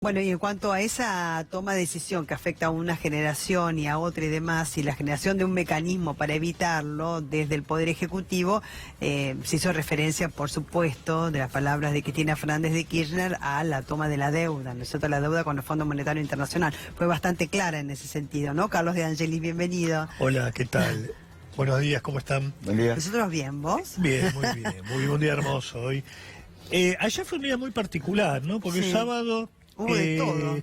Bueno, y en cuanto a esa toma de decisión que afecta a una generación y a otra y demás, y la generación de un mecanismo para evitarlo desde el Poder Ejecutivo, se hizo referencia, por supuesto, de las palabras de Cristina Fernández de Kirchner a la toma de la deuda, ¿no es cierto?, la deuda con el Fondo Monetario Internacional. Fue bastante clara en ese sentido, ¿no? Carlos de Angelis, bienvenido. Hola, ¿qué tal? Buenos días, ¿cómo están? Buen día. ¿Nosotros bien, vos? Bien, muy bien, un día hermoso hoy. Ayer fue un día muy particular, ¿no? Porque el sábado... Hubo de todo.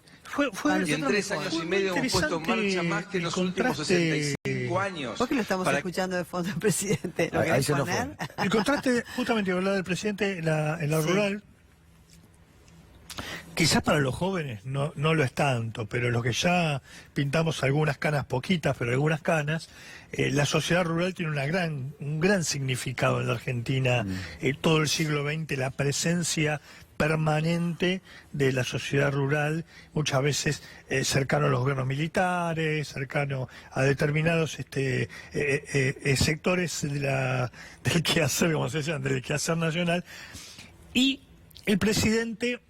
Fue Y en 3 años y medio hemos puesto en marcha más que en los últimos 65 años. ¿Por qué lo estamos escuchando de fondo al presidente? ¿Lo Ahí se nos poner? fue. El contraste, justamente hablaba del presidente en la rural, quizás para los jóvenes no lo es tanto, pero los que ya pintamos algunas canas, poquitas, pero algunas canas, la sociedad rural tiene un gran significado en la Argentina. Todo el siglo XX, la presencia permanente de la sociedad rural, muchas veces cercano a los gobiernos militares, cercano a determinados sectores del quehacer, como se llama, del quehacer nacional, y el presidente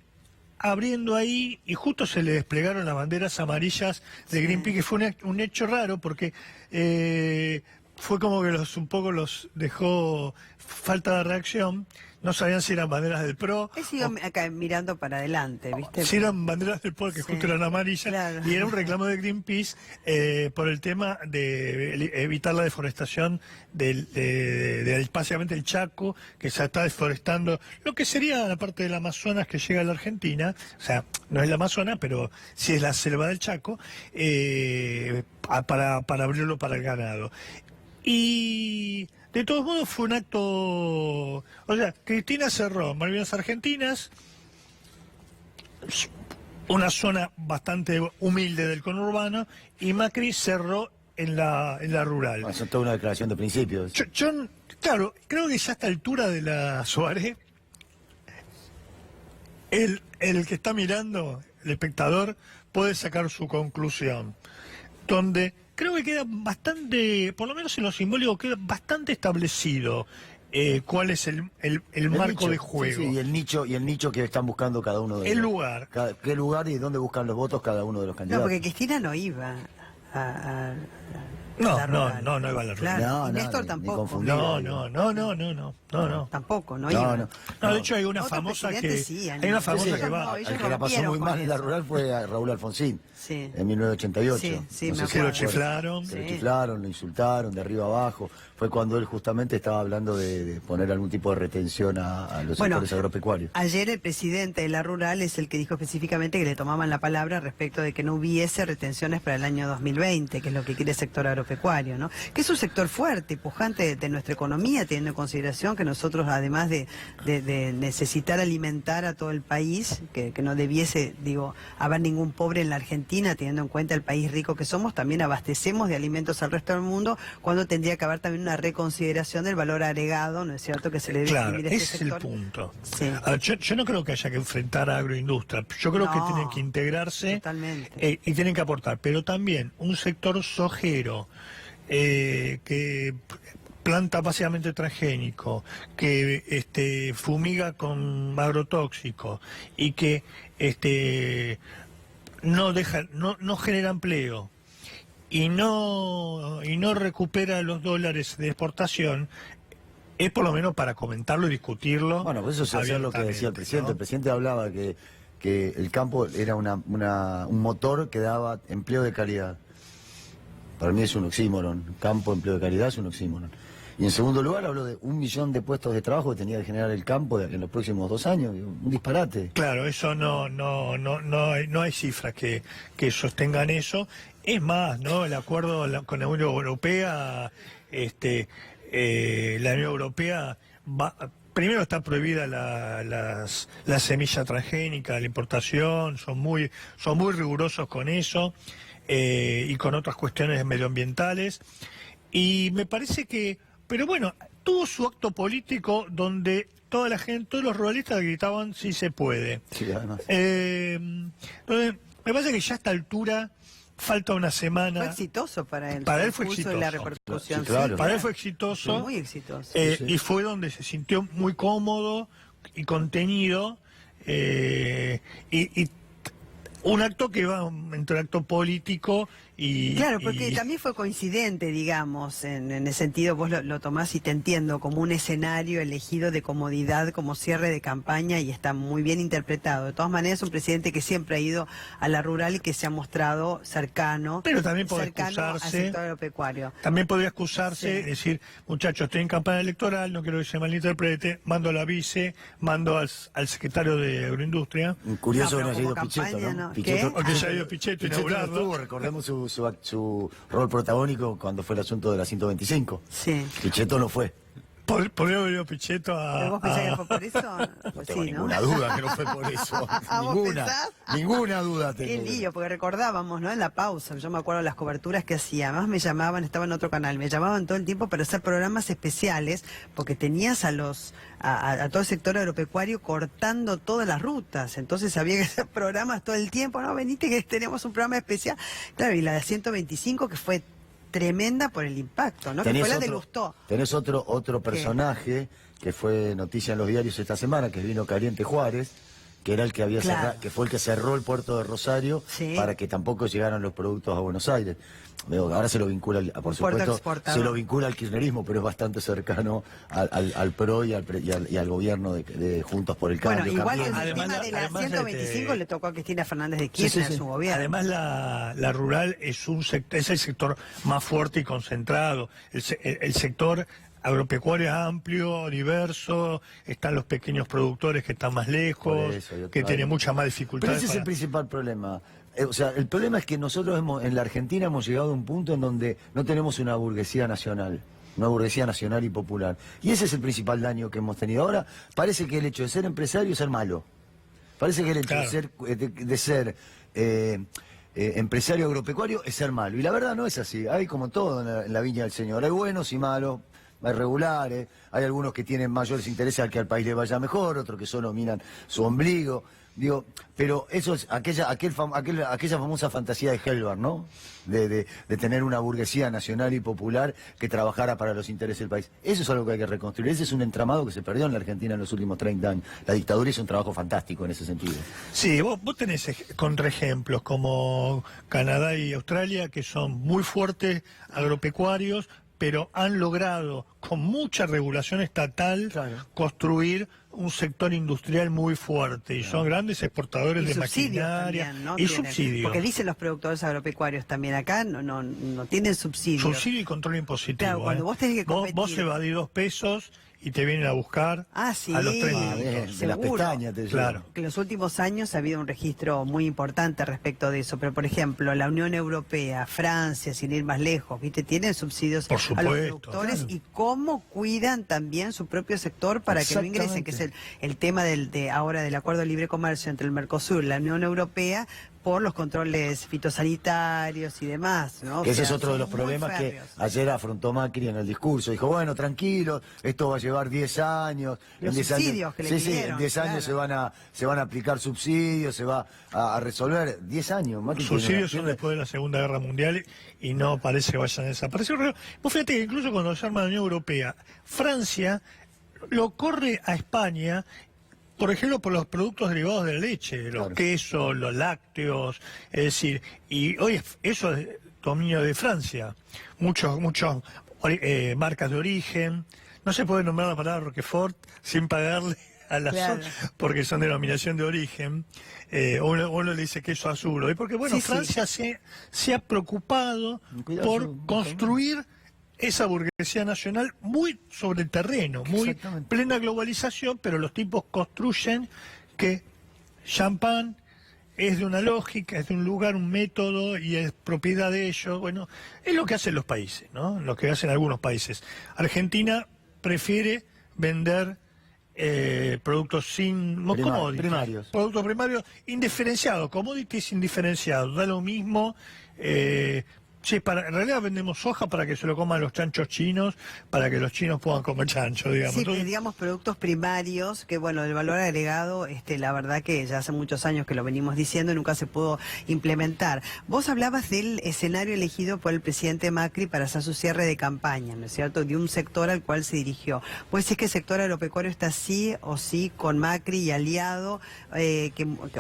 abriendo ahí, y justo se le desplegaron las banderas amarillas de Greenpeace, que fue un hecho raro, porque fue como que un poco los dejó falta de reacción. No sabían si eran banderas del PRO. He sido acá mirando para adelante, ¿viste? Si eran banderas del PRO, que justo eran amarillas, claro. Y era un reclamo de Greenpeace por el tema de evitar la deforestación básicamente el Chaco, que se está deforestando, lo que sería la parte del Amazonas que llega a la Argentina, o sea, no es el Amazonas, pero sí es la selva del Chaco, para abrirlo para el ganado. Y de todos modos fue un acto, o sea, Cristina cerró Malvinas Argentinas, una zona bastante humilde del conurbano, y Macri cerró en la rural. Eso es toda una declaración de principios. Claro, creo que ya a esta altura de la Suárez, el que está mirando, el espectador, puede sacar su conclusión, donde creo que queda bastante, por lo menos en lo simbólico, queda bastante establecido cuál es el marco nicho de juego. Sí, y el nicho que están buscando cada uno de ellos. El lugar. ¿Qué lugar y dónde buscan los votos cada uno de los candidatos? No, porque Cristina no iba a No la rural. iba a la rural. Claro, No, y Néstor ni tampoco. confundido. No. Tampoco, no No, iba. no, de hecho hay una Otros famosa presidentes sí, hay una famosa ellos que no, va. ellos El que la pasó rompieron muy con mal en la eso. rural fue a Raúl Alfonsín, Sí. en 1988. Sí, No me sé si acuerdo. lo chiflaron. Se lo Sí. chiflaron, lo insultaron de arriba abajo. Fue cuando él justamente estaba hablando de poner algún tipo de retención a los sectores agropecuarios. Ayer el presidente de la rural es el que dijo específicamente que le tomaban la palabra respecto de que no hubiese retenciones para el año 2020, que es lo que quiere el sector agropecuario, ¿no? Que es un sector fuerte, pujante de nuestra economía, teniendo en consideración que nosotros, además de necesitar alimentar a todo el país, que no debiese, haber ningún pobre en la Argentina, teniendo en cuenta el país rico que somos, también abastecemos de alimentos al resto del mundo, cuando tendría que haber también una reconsideración del valor agregado, ¿no es cierto?, que se le debe Claro, distribuir a ese este es sector. el punto. Sí. A ver, yo no creo que haya que enfrentar a agroindustria. Yo creo que tienen que integrarse y tienen que aportar. Pero también un sector sojero que planta básicamente transgénico, que fumiga con agrotóxicos y que no genera empleo y no recupera los dólares de exportación, es por lo menos para comentarlo y discutirlo. Bueno, pues eso es lo que decía el presidente. ¿no? El presidente hablaba que el campo era un motor que daba empleo de calidad. Para mí es un oxímoron. Campo, empleo de calidad es un oxímoron. Y en segundo lugar habló de 1 millón de puestos de trabajo que tenía que generar el campo en los próximos 2 años. Un disparate. Claro, eso no hay cifras que sostengan eso. Es más, ¿no? El acuerdo con la Unión Europea, la Unión Europea primero está prohibida la semilla transgénica, la importación, son muy rigurosos con eso, y con otras cuestiones medioambientales. Y me parece que, pero bueno, tuvo su acto político donde toda la gente, todos los ruralistas gritaban sí se puede. Sí, además. Entonces, me parece que ya a esta altura falta una semana. Fue exitoso para él. Para él fue Y exitoso. la repercusión. Sí, claro. Para él fue exitoso. Muy exitoso. Y fue donde se sintió muy cómodo y contenido, y un acto que va entre un acto político y... Claro, porque también fue coincidente, digamos, en el sentido, vos lo tomás y te entiendo, como un escenario elegido de comodidad, como cierre de campaña, y está muy bien interpretado. De todas maneras, un presidente que siempre ha ido a la rural y que se ha mostrado cercano, pero también puede cercano al excusarse, sector agropecuario. también podría excusarse, Sí. decir, muchachos, estoy en campaña electoral, no quiero que se malinterprete, mando a la vice, mando al secretario de Agroindustria. Curioso que No, no haya pero ido como Pichetto, campaña, ¿no? ¿no? Pichetto, ¿Qué? O que se ha ido Pichetto a Pichetto no inaugurarlo. estuvo, recordemos su rol protagónico cuando fue el asunto de la 125. Sí. Pichetto no fue. Podría haber ido Pichetto ¿Pero vos pensás que fue por eso? No Pues tengo sí, ¿no? ninguna duda que no fue por eso. ¿Vos ninguna. pensás? Ninguna duda tengo. Qué lío, porque recordábamos, ¿no? En la pausa, yo me acuerdo de las coberturas que hacía, además me llamaban, estaba en otro canal, me llamaban todo el tiempo para hacer programas especiales, porque tenías a todo el sector agropecuario cortando todas las rutas, entonces había que hacer programas todo el tiempo, no, venite que tenemos un programa especial, claro, y la de 125 que fue tremenda por el impacto, ¿no? Que fue la de Lustó. Tenés otro personaje que fue noticia en los diarios esta semana, que vino Caliente Juárez, que era el que había Claro. cerrado, que fue el que cerró el puerto de Rosario Sí. para que tampoco llegaran los productos a Buenos Aires. Veo, ahora se lo vincula, por Puerto supuesto, exportador. se lo vincula al kirchnerismo, pero es bastante cercano al PRO y al gobierno de Juntos por el Cambio. Bueno, igual el Cambiemos. Además, tema de la además, 125 le tocó a Cristina Fernández de Kirchner sí, sí. en su gobierno. Además, la rural es es el sector más fuerte y concentrado. El sector agropecuario es amplio, diverso, están los pequeños productores que están más lejos, Por eso, yo que creo- tienen muchas más Pero dificultades. ese es el principal problema. O sea, el problema es que nosotros en la Argentina hemos llegado a un punto en donde no tenemos una burguesía nacional y popular. Y ese es el principal daño que hemos tenido. Ahora, parece que el hecho de ser empresario es ser malo. Parece que el hecho Claro. de ser empresario agropecuario es ser malo. Y la verdad no es así. Hay como todo en la viña del Señor. Hay buenos y malos. Hay regulares, hay algunos que tienen mayores intereses al que al país le vaya mejor, otros que solo miran su ombligo. Digo, pero eso es aquella famosa fantasía de Helbar, ¿no? De tener una burguesía nacional y popular que trabajara para los intereses del país. Eso es algo que hay que reconstruir. Ese es un entramado que se perdió en la Argentina en los últimos 30 años. La dictadura hizo un trabajo fantástico en ese sentido. Sí, vos tenés contraejemplos como Canadá y Australia, que son muy fuertes agropecuarios, pero han logrado, con mucha regulación estatal, Claro. construir un sector industrial muy fuerte. Y son grandes exportadores Y de subsidios maquinaria. también, ¿no? Y Tienen. subsidios. Porque dicen los productores agropecuarios también acá, no tienen subsidios. Subsidio y control impositivo. Claro, cuando vos tenés que competir. Vos evadís 2 pesos y te vienen a buscar Ah, sí. a los 3 Ah, minutos. bien, de las seguro. pestañas te llevan. Claro. Que en los últimos años ha habido un registro muy importante respecto de eso, pero por ejemplo, la Unión Europea, Francia, sin ir más lejos, ¿viste? Tienen subsidios Por a los supuesto, productores claro. y cómo cuidan también su propio sector para que no ingresen, que es el tema ahora del acuerdo de libre comercio entre el Mercosur y la Unión Europea por los controles fitosanitarios y demás, ¿no? O Que ese es sea, otro de los son muy problemas que férreos. ayer afrontó Macri en el discurso. Dijo, bueno, tranquilo, esto va a llevar 10 años. Los en 10 subsidios años, que le sí, sí, pidieron, en 10 años claro. se van a aplicar subsidios, se va a resolver. 10 años, Macri. Los tiene subsidios son una- después de la Segunda Guerra Mundial y no parece que vayan a desaparecer. Vos fíjate que incluso cuando se arma la Unión Europea, Francia lo corre a España, por ejemplo, por los productos derivados de la leche, los Claro. quesos, los lácteos, es decir, y hoy eso es dominio de Francia. Muchos marcas de origen. No se puede nombrar la palabra Roquefort sin pagarle a la Claro. porque son denominación de origen. Uno le dice queso azul. Y porque, bueno, Sí, sí. Francia se ha preocupado Cuidado, por su- construir esa burguesía nacional muy sobre el terreno, muy Exactamente. plena globalización, pero los tipos construyen que champán es de una lógica, es de un lugar, un método y es propiedad de ellos. Bueno, es lo que hacen los países, ¿no? Lo que hacen algunos países. Argentina prefiere vender productos sin commodities, primarios. productos primarios indiferenciados, commodities indiferenciados, da lo mismo Sí, en realidad vendemos soja para que se lo coman los chanchos chinos, para que los chinos puedan comer chancho, digamos. Sí, Entonces, digamos productos primarios, que bueno, el valor agregado, la verdad que ya hace muchos años que lo venimos diciendo y nunca se pudo implementar. Vos hablabas del escenario elegido por el presidente Macri para hacer su cierre de campaña, ¿no es cierto?, de un sector al cual se dirigió. Pues si es que el sector agropecuario está sí o sí con Macri y aliado,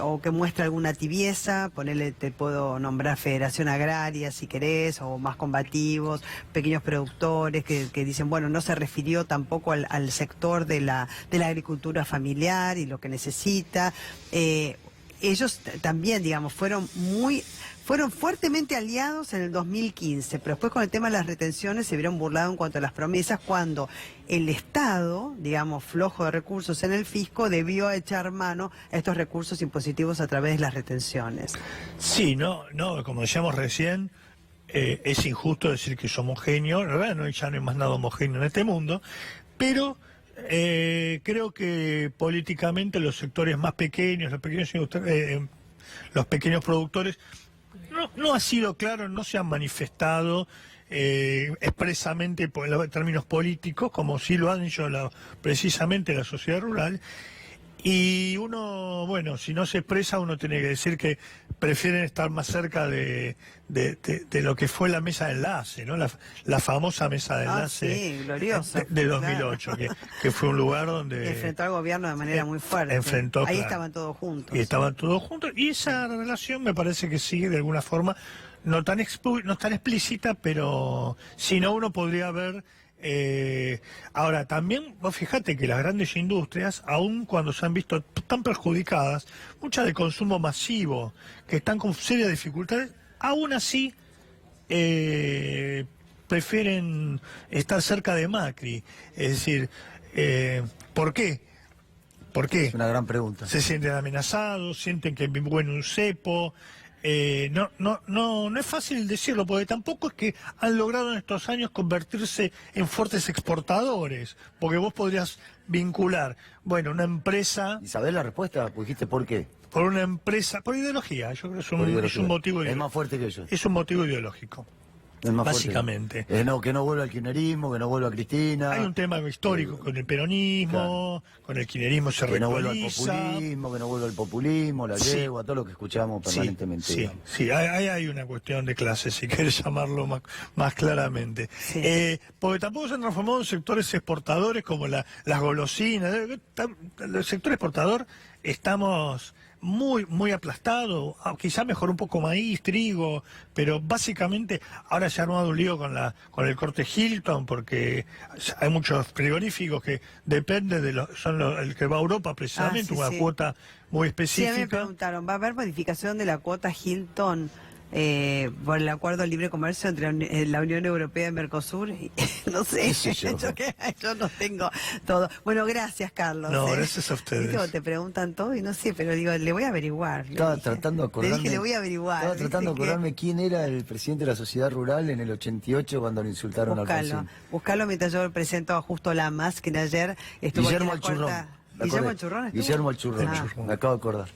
o que muestra alguna tibieza, ponele, te puedo nombrar Federación Agraria, si querés, o más combativos, pequeños productores que dicen, bueno, no se refirió tampoco al sector de la agricultura familiar y lo que necesita. Ellos también, digamos, fueron fuertemente aliados en el 2015, pero después con el tema de las retenciones se vieron burlados en cuanto a las promesas cuando el Estado, digamos, flojo de recursos en el fisco, debió echar mano a estos recursos impositivos a través de las retenciones. Sí, no, como decíamos recién, es injusto decir que es homogéneo, en realidad ya no hay más nada homogéneo en este mundo, pero creo que políticamente los sectores más pequeños, los pequeños productores, no ha sido claro, no se han manifestado expresamente en términos políticos, como sí lo han hecho precisamente la sociedad rural. Y uno, bueno, si no se expresa, uno tiene que decir que prefieren estar más cerca de lo que fue la mesa de enlace, ¿no? La famosa mesa de enlace sí, gloriosa, de 2008, claro. que fue un lugar donde enfrentó al gobierno de manera muy fuerte. Ahí claro, estaban todos juntos. Y estaban todos juntos. Y esa relación me parece que sigue de alguna forma, no tan explícita, pero si no uno podría ver. Ahora, también, vos fíjate que las grandes industrias, aun cuando se han visto tan perjudicadas, muchas de consumo masivo, que están con serias dificultades, aún así prefieren estar cerca de Macri. Es decir, ¿por qué? ¿Por qué? Es una gran pregunta. Se sienten amenazados, sienten que viven un cepo. No es fácil decirlo, porque tampoco es que han logrado en estos años convertirse en fuertes exportadores, porque vos podrías vincular, bueno, una empresa... ¿Y sabés la respuesta? Pues dijiste ¿por qué? Por una empresa, por ideología, yo creo que es un motivo ideológico. Es más fuerte que ellos. Es un motivo ideológico. Es más básicamente. Que no vuelva al kirchnerismo, que no vuelva a Cristina. Hay un tema histórico con el peronismo, claro. Con el kirchnerismo se que no vuelva al populismo, la sí. yegua, todo lo que escuchamos permanentemente. Sí, hay una cuestión de clase, si querés llamarlo más claramente. Sí. Porque tampoco se han transformado en sectores exportadores como las golosinas. El sector exportador estamos muy aplastado, quizá mejor un poco maíz, trigo, pero básicamente ahora se ha armado un lío con el corte Hilton, porque hay muchos frigoríficos que dependen el que va a Europa precisamente, una cuota muy específica. Sí, me preguntaron, ¿va a haber modificación de la cuota Hilton por el acuerdo de libre comercio entre la Unión Europea y Mercosur? No sé, yo no tengo todo. Bueno, gracias, Carlos. No, gracias a ustedes. ¿Viste? Te preguntan todo y no sé, pero digo, le voy a averiguar. Estaba tratando de acordarme. Le dije, le voy a averiguar. Estaba tratando de acordarme quién era el presidente de la sociedad rural en el 88 cuando lo insultaron al Alfonsín. Buscalo mientras yo presento a Justo Lamas, que ayer estuvo Guillermo aquí en la cuarta... ¿Guillermo el Churrón estuvo? Guillermo el Churrón, me acabo de acordar.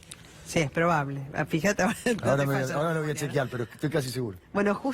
Sí, es probable. Fíjate. Ahora lo voy a chequear, pero estoy casi seguro. Bueno, justo